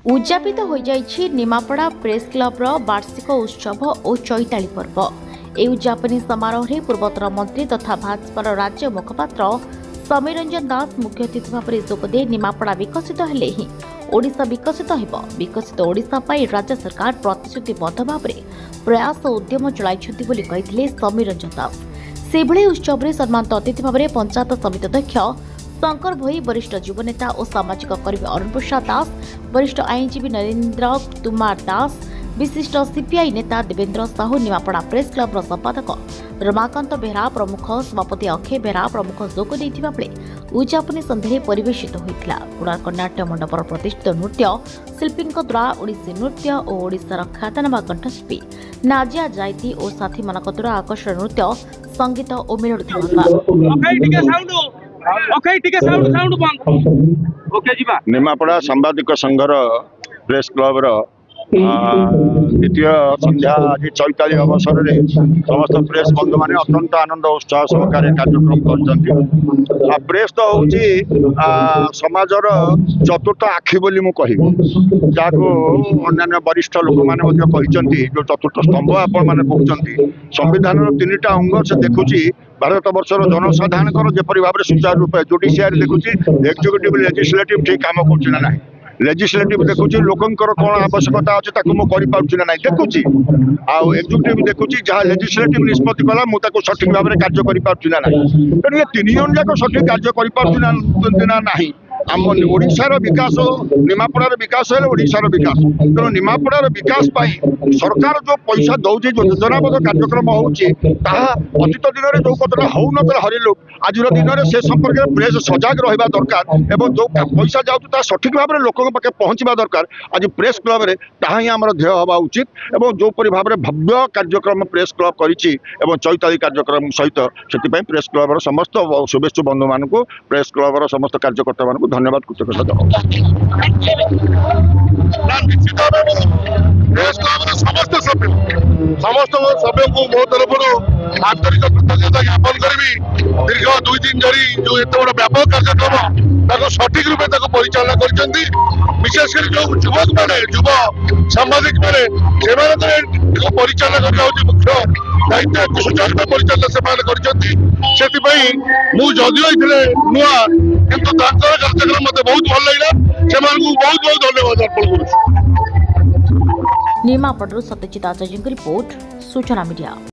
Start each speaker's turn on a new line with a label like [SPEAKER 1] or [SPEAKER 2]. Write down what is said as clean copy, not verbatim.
[SPEAKER 1] उद्यापित हो जाइछि Nimapada press club वार्षिक उत्सव और चैताली पर्व। ए उद्यापनी समारोह में पूर्वतन मंत्री तथा भाजपा राज्य मुखपात्र समीर रंजन दास मुख्य अतिथि भाव में जोगदे निमापड़ा विकसित हेले ही ओडिशा विकसित हेब। विकसित ओडिशा पाई राज्य सरकार प्रतिश्रुतिबद्ध भाव में प्रयास और उद्यम चलाइछन्ति बोली कहिथिले समीर रंजन दास। सेभଳି उत्सव में सम्मानित अतिथि भाव में पंचायत समिति अध्यक्ष शंकर भोई, वरिष्ठ युवनेता और सामाजिक कर्मी अरुण प्रसाद दास, वरिष्ठ आईनजीवी नरेंद्र कुमार दास, विशिष्ट सीपीआई नेता देवेंद्र साहू, निमापड़ा प्रेस क्लब संपादक रमाकांत बेहरा प्रमुख, सभापति अक्षय बेहरा प्रमुख जोग देथिबा बेले उद्यापनी संध्या परिवेशित होइतिला। कोणार्क नाट्य मंडपर प्रतिष्ठित नृत्य शिल्पी द्वारा ओडिसी नृत्य और ओडिशार ख्यातनामा कंठशिल्पी नाजिया जायती और साथी मानक द्वारा आकर्षण नृत्य संगीत और मेलोडी
[SPEAKER 2] निमापड़ा सांबादिक संघर प्रेस क्लब द्वितीय संध्या आज चैताली अवसर में समस्त प्रेस बंधु मैंने अत्यंत आनंद उत्साह सहकारे कार्यक्रम कर प्रेस तो हूँ समाजर चतुर्थ आखि बोली मु कहि अन्य वरिष्ठ लोक मैंने जो चतुर्थ स्तंभ आपण मैंने कहते संविधान तीनटा अंग से देखुची भारत वर्षर जनसाधारण जेपरी भाव में सुचारू रूप जुडिशियरी देखुची एक्जिक्यूटिव लेजिस्लेटिव ठीक काम कर लेजिस्लेटिव देखुची लोकंकर कौन आवश्यकता अच्छे ना देखुची आउ एक्जिक्यूटिव देखुची जहाँ लेजिस्लेटिव निष्पत्ति कला मुझे सठिक भाव में कार्य करना तेणु ये तीन जन जाक सठिक कार्य कर आम ओडिशार विकास निमापड़ार विकास है ओडिशार विकास। तेणु निमापड़ार विकास सरकार जो पैसा दौर जो योजनाबद्ध कार्यक्रम होतीत दिन में जो कथा हो हरिलु आज दिन में से संपर्क में प्रेस सजग रहा दरकार एवं जो पैसा जाऊँ सठिक भाव में लोक पाखे पहुँचा दरकार। आज प्रेस क्लब में ताही आम ध्येय हवा उचित एवं जोपरी भाव में भव्य कार्यक्रम प्रेस क्लब करिछि एवं चैताली कार्यक्रम सहित से प्रेस क्लब समस्त शुभेच्छु बंधु मानक प्रेस क्लब समस्त कार्यकर्ता मानक धन्यवाद कृतज्ञता
[SPEAKER 3] समस्त सभ्य को मो तरफ आंतरिक कृतज्ञता ज्ञापन करी दीर्घ 2 दिन धरी जो एत बड़ व्यापक कार्यक्रम सठिक रूपे परिचालना कर विशेषकर जो युवक मैंने युव सांबादिक मैंने परिचालना करना मुख्य दायित्व सुचारू परिचालना से जदियो नुआ किंतु कार्यक्रम मत बहुत भल लगे से बहुत बहुत धन्यवाद अर्पण करुँ।
[SPEAKER 1] निमापड़ू सत्यजित आचार्य रिपोर्ट सूचना मीडिया।